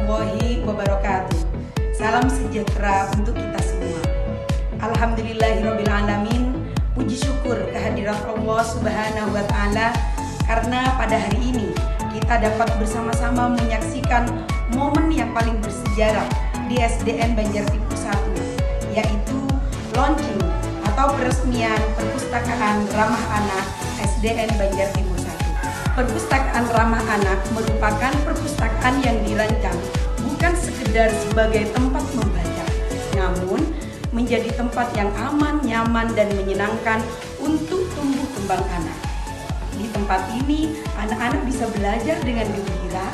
warahmatullahi wabarakatuh. Salam sejahtera untuk kita semua. Alhamdulillahirrabbilalamin. Puji syukur kehadirat Allah Subhanahu wa Ta'ala, karena pada hari ini kita dapat bersama-sama menyaksikan momen yang paling bersejarah di SDN Banjartimur 1, yaitu launching atau peresmian Perpustakaan Ramah Anak SDN Banjartimur 1. Perpustakaan Ramah Anak merupakan perpustakaan yang dirancang bukan sekedar sebagai tempat membaca, namun menjadi tempat yang aman, nyaman, dan menyenangkan untuk tumbuh kembang anak. Di tempat ini, anak-anak bisa belajar dengan gembira,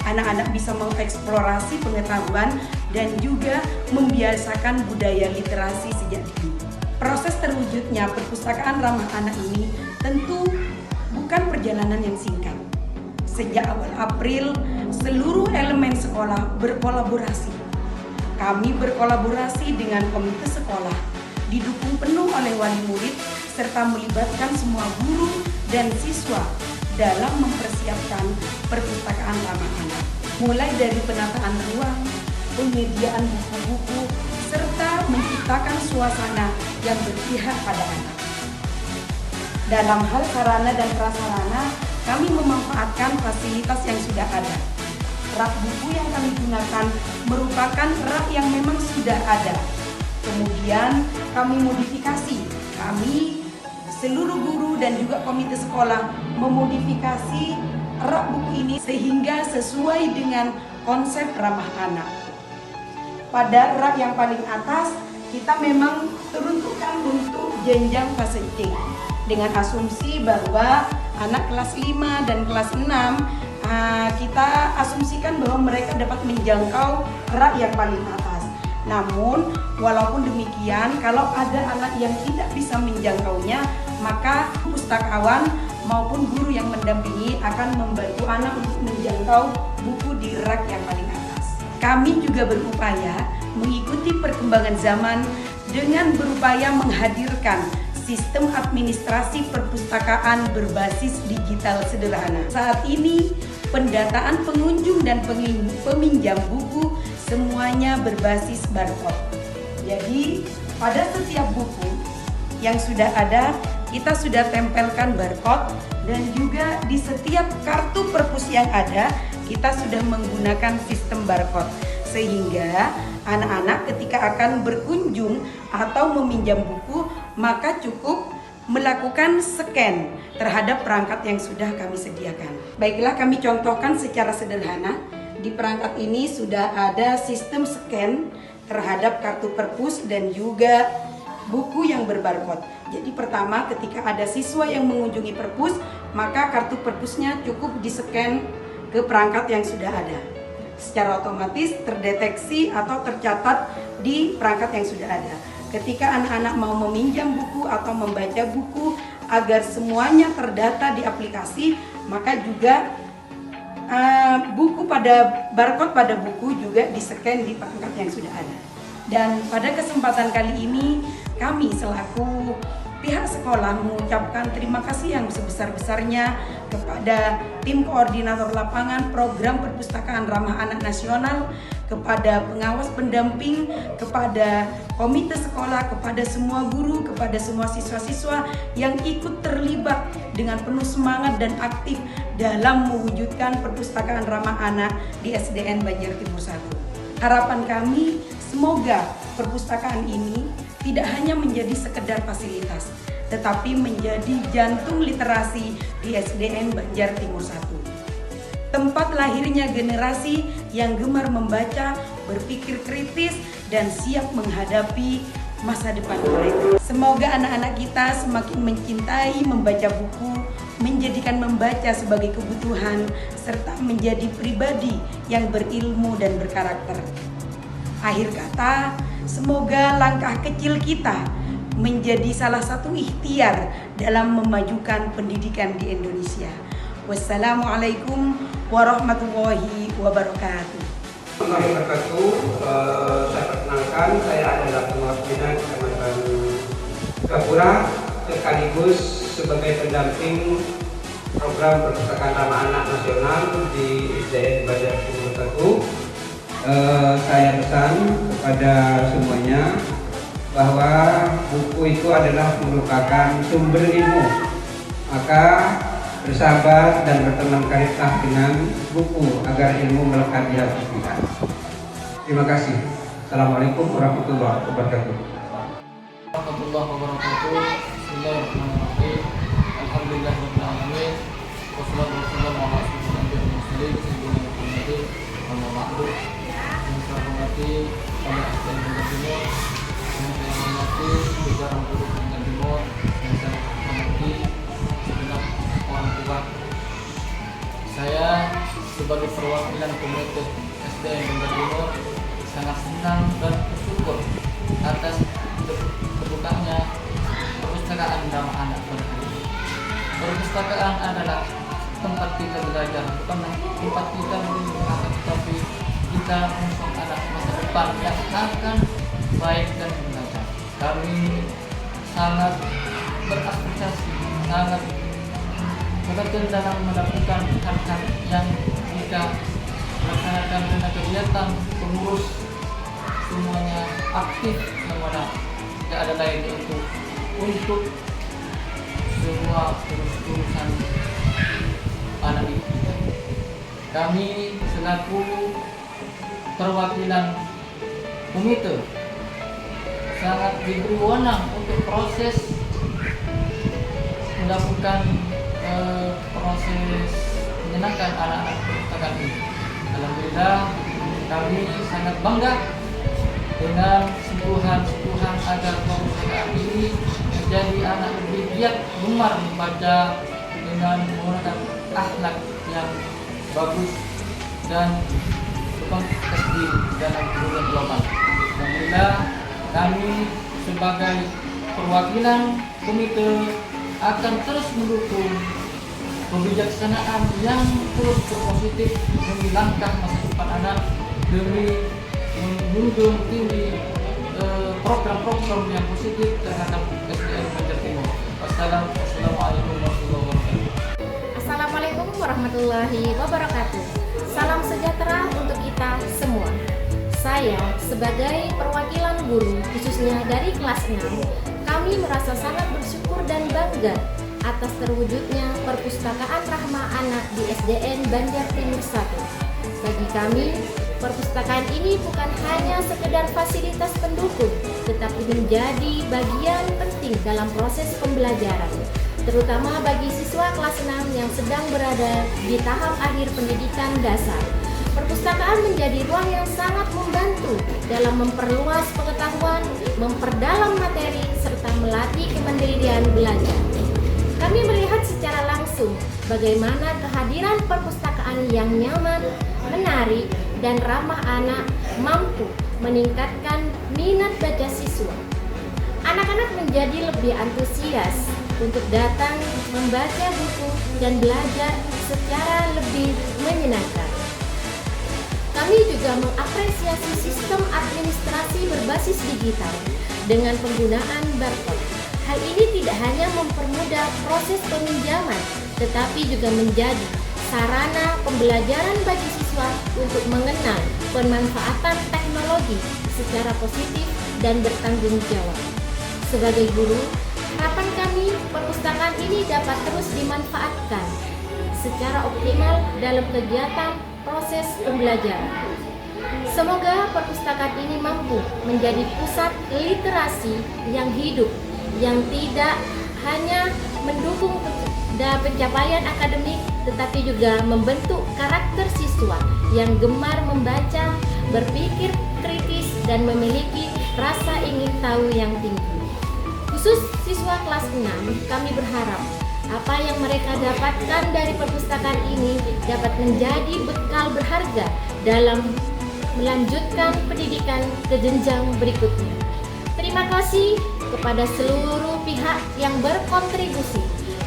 anak-anak bisa mengeksplorasi pengetahuan, dan juga membiasakan budaya literasi sejak dini. Proses terwujudnya Perpustakaan Ramah Anak ini tentu bukan perjalanan yang singkat. Sejak awal April, seluruh elemen sekolah berkolaborasi. Kami berkolaborasi dengan komite sekolah, didukung penuh oleh wali murid, serta melibatkan semua guru dan siswa dalam mempersiapkan Perpustakaan Ramah Anak. Mulai dari penataan ruang, penyediaan buku-buku, serta menciptakan suasana yang berpihak pada anak. Dalam hal sarana dan prasarana, kami memanfaatkan fasilitas yang sudah ada. Rak buku yang kami gunakan merupakan rak yang memang sudah ada. Kemudian kami modifikasi. Kami, seluruh guru dan juga komite sekolah memodifikasi rak buku ini sehingga sesuai dengan konsep ramah anak. Pada rak yang paling atas, kita memang teruntukkan untuk jenjang fase C, dengan asumsi bahwa anak kelas 5 dan kelas 6 kita asumsikan bahwa mereka dapat menjangkau rak yang paling atas. Namun walaupun demikian, kalau ada anak yang tidak bisa menjangkaunya, maka pustakawan maupun guru yang mendampingi akan membantu anak untuk menjangkau buku di rak yang paling atas. Kami juga berupaya mengikuti perkembangan zaman dengan berupaya menghadirkan sistem administrasi perpustakaan berbasis digital sederhana. Saat ini, pendataan pengunjung dan peminjam buku semuanya berbasis barcode. Jadi, pada setiap buku yang sudah ada, kita sudah tempelkan barcode, dan juga di setiap kartu perpus yang ada, kita sudah menggunakan sistem barcode. Sehingga anak-anak ketika akan berkunjung atau meminjam buku, maka cukup melakukan scan terhadap perangkat yang sudah kami sediakan. Baiklah, kami contohkan secara sederhana. Di perangkat ini sudah ada sistem scan terhadap kartu perpus dan juga buku yang berbarcode. Jadi pertama, ketika ada siswa yang mengunjungi perpus, maka kartu perpusnya cukup di-scan ke perangkat yang sudah ada. Secara otomatis terdeteksi atau tercatat di perangkat yang sudah ada. Ketika anak-anak mau meminjam buku atau membaca buku, agar semuanya terdata di aplikasi, maka juga buku pada barcode pada buku juga di-scan di perangkat yang sudah ada. Dan pada kesempatan kali ini, kami selaku pihak sekolah mengucapkan terima kasih yang sebesar-besarnya kepada tim koordinator lapangan program Perpustakaan Ramah Anak Nasional, kepada pengawas pendamping, kepada komite sekolah, kepada semua guru, kepada semua siswa-siswa yang ikut terlibat dengan penuh semangat dan aktif dalam mewujudkan Perpustakaan Ramah Anak di SDN Banjartimur 1. Harapan kami, semoga perpustakaan ini tidak hanya menjadi sekedar fasilitas, tetapi menjadi jantung literasi di SDN Banjartimur 1. Tempat lahirnya generasi yang gemar membaca, berpikir kritis, dan siap menghadapi masa depan mereka. Semoga anak-anak kita semakin mencintai membaca buku, menjadikan membaca sebagai kebutuhan, serta menjadi pribadi yang berilmu dan berkarakter. Akhir kata, semoga langkah kecil kita menjadi salah satu ikhtiar dalam memajukan pendidikan di Indonesia. Wassalamualaikum warahmatullahi wabarakatuh. Wabarakatuh. Saya perkenalkan, saya adalah pengawas bina Kecamatan Gapura, sekaligus sebagai pendamping program Perpustakaan Ramah Anak Nasional di SDN Banjartimur 1. saya pesan kepada semuanya bahwa buku itu adalah merupakan sumber ilmu. Maka bersahabat dan berteman kariblah dengan buku agar ilmu melekat di hati kita. Terima kasih. Assalamualaikum warahmatullahi wabarakatuh. Warahmatullahi wabarakatuh. Bismillahirrahmanirrahim. Alhamdulillahirabbil alamin. Wassalatu wassalamu ala asyrofil anbiya'i wal mursalin sayyidina Muhammadin amma ba'du. Yang saya hormati Bapak Asisten Banggar Timur, yang saya hormati jajaran guru Banggar Timur, yang saya hormati segenap orang tua. Saya sebagai perwakilan komite SDN Banggar Timur sangat senang dan bersyukur atas terbukanya perpustakaan ramah anak pada hari ini. Perpustakaan adalah tempat kita belajar, bukan tempat kita menuntut, tetapi kita untuk anak masa depan yang akan baik dan belajar. Kami sangat beraspirasi, sangat bekerja dalam melakukan hal-hal yang kita melaksanakan dengan kegiatan pengurus semuanya aktif, yang mana tidak ada lain untuk semua urusan anak kita. Kami selaku perwakilan komite sangat diberi wewenang untuk proses melakukan proses menyenangkan anak-anak perpustakaan ini. Alhamdulillah kami sangat bangga dengan sentuhan-sentuhan agar perpustakaan ini menjadi anak lebih giat gemar membaca dengan menggunakan akhlak yang bagus dan berkonteks di dalam dunia global. Alhamdulillah kami sebagai perwakilan komite akan terus mendukung kebijaksanaan yang terus berpositif demi langkah masa depan anak, demi menjunjung tinggi program-program yang positif terhadap SDN Banggar Timur. Wassalamualaikum warahmatullahi wabarakatuh. Assalamualaikum warahmatullahi wabarakatuh. Salam sejahtera untuk kita semua. Saya sebagai perwakilan guru khususnya dari kelas 6, kami merasa sangat bersyukur dan bangga atas terwujudnya perpustakaan ramah anak di SDN Banggar Timur 1. Bagi kami, perpustakaan ini bukan hanya sekedar fasilitas pendukung, tetapi menjadi bagian penting dalam proses pembelajaran, terutama bagi siswa kelas 6 yang sedang berada di tahap akhir pendidikan dasar. Perpustakaan menjadi ruang yang sangat membantu dalam memperluas pengetahuan, memperdalam materi, serta melatih kemandirian belajar. Kami melihat secara langsung bagaimana kehadiran perpustakaan yang nyaman, menarik, dan ramah anak mampu meningkatkan minat baca siswa. Anak-anak menjadi lebih antusias untuk datang membaca buku dan belajar secara lebih menyenangkan. Kami juga mengapresiasi sistem administrasi berbasis digital dengan penggunaan barcode. Hal ini tidak hanya mempermudah proses peminjaman, tetapi juga menjadi sarana pembelajaran bagi siswa untuk mengenal pemanfaatan teknologi secara positif dan bertanggung jawab. Sebagai guru, harapan kami perpustakaan ini dapat terus dimanfaatkan secara optimal dalam kegiatan proses pembelajaran. Semoga perpustakaan ini mampu menjadi pusat literasi yang hidup, yang tidak hanya mendukung pencapaian akademik, tetapi juga membentuk karakter siswa yang gemar membaca, berpikir kritis, dan memiliki rasa ingin tahu yang tinggi. Khusus siswa kelas 6, kami berharap apa yang mereka dapatkan dari perpustakaan ini dapat menjadi bekal berharga dalam melanjutkan pendidikan ke jenjang berikutnya. Terima kasih kepada seluruh pihak yang berkontribusi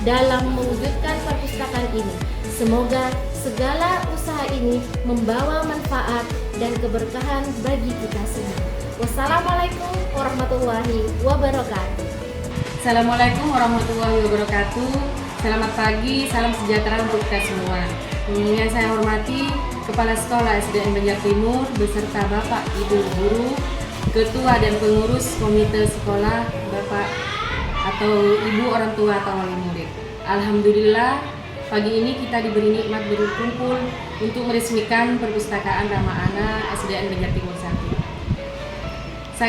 dalam mewujudkan perpustakaan ini. Semoga segala usaha ini membawa manfaat dan keberkahan bagi kita semua. Wassalamualaikum warahmatullahi wabarakatuh. Assalamualaikum warahmatullahi wabarakatuh. Selamat pagi, salam sejahtera untuk kita semua. Yang saya hormati Kepala Sekolah SDN Banjar Timur beserta Bapak Ibu Guru, Ketua dan Pengurus Komite Sekolah, Bapak atau Ibu orang tua atau wali murid. Alhamdulillah, pagi ini kita diberi nikmat berkumpul untuk meresmikan perpustakaan Ramah Anak SDN Banjar Timur 1.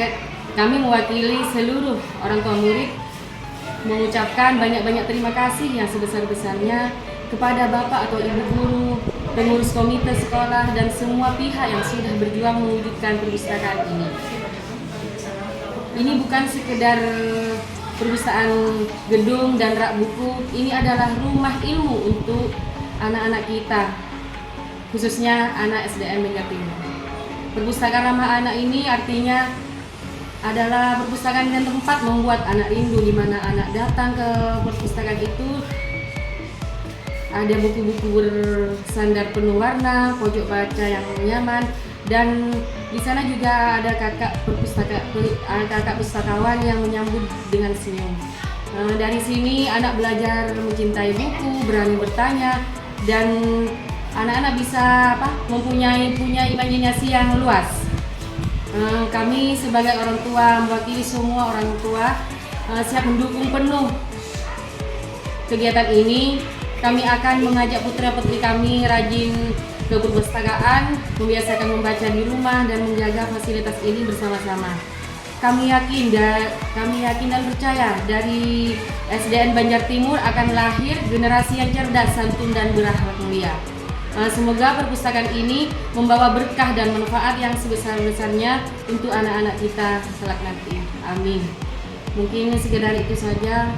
Kami mewakili seluruh orang tua murid mengucapkan banyak-banyak terima kasih yang sebesar-besarnya kepada Bapak atau Ibu Guru, pengurus komite sekolah, dan semua pihak yang sudah berjuang mewujudkan perpustakaan ini. Ini bukan sekedar perpustakaan gedung dan rak buku, ini adalah rumah ilmu untuk anak-anak kita, khususnya anak SDN Banjar Timur. Perpustakaan Ramah Anak ini artinya adalah perpustakaan dan tempat membuat anak rindu, di mana anak datang ke perpustakaan itu ada buku-buku bersandar penuh warna, pojok baca yang nyaman, dan di sana juga ada kakak pustakawan yang menyambut dengan senyum. Dari sini anak belajar mencintai buku, berani bertanya, dan anak-anak bisa mempunyai imajinasi yang luas. Kami sebagai orang tua, mewakili semua orang tua, siap mendukung penuh kegiatan ini. Kami akan mengajak putra-putri kami rajin ke perpustakaan, membiasakan membaca di rumah, dan menjaga fasilitas ini bersama-sama. Kami yakin dan percaya dari SDN Banjar Timur akan lahir generasi yang cerdas, santun, dan berakhlak mulia. Semoga perpustakaan ini membawa berkah dan manfaat yang sebesar-besarnya untuk anak-anak kita kelak nanti. Amin. Mungkin sekedar itu saja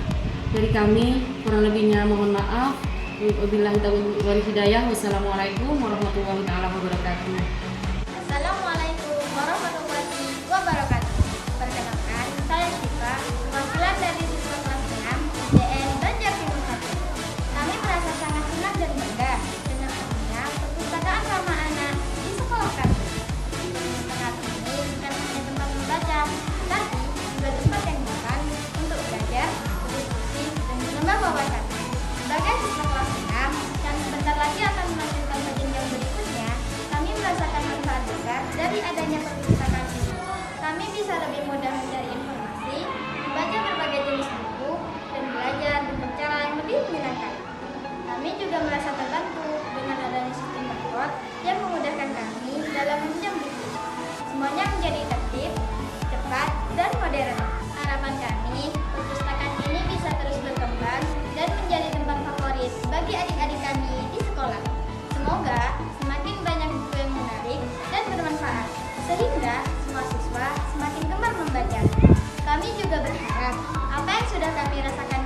dari kami, kurang lebihnya mohon maaf. Wabillahi taufiq wal hidayah. Wassalamualaikum warahmatullahi wabarakatuh. Assalamualaikum warahmatullahi wabarakatuh. Perkenalkan, saya Syifa, perwakilan dari siswa kelas 6 SDN Banjar Timur 1. Kami merasa sangat senang dan bangga dengan adanya perpustakaan Ramah Anak di sekolah kami. Perpustakaan ini bukan hanya tempat membaca, tapi juga tempat yang nyaman untuk belajar, berdiskusi, dan menambah wawasan. Sebagai siswa kelas 6 yang sebentar lagi akan melanjutkan jenjang berikutnya, kami merasakan manfaat besar dari adanya perpustakaan ini. Kami bisa lebih mudah mencari informasi, membaca berbagai jenis buku, dan belajar dengan cara yang lebih menyenangkan. Kami juga merasa terbantu dengan adanya sistem barcode yang memudahkan kami dalam meminjam buku. Semuanya menjadi tertib, cepat, dan modern. Harapan kami, perpustakaan ini bisa terus berkembang dan menjadi tempat favorit bagi adik-adik kami di sekolah. Semoga semakin banyak buku yang menarik dan bermanfaat, sehingga semua siswa semakin gemar membaca. Kami juga berharap apa yang sudah kami rasakan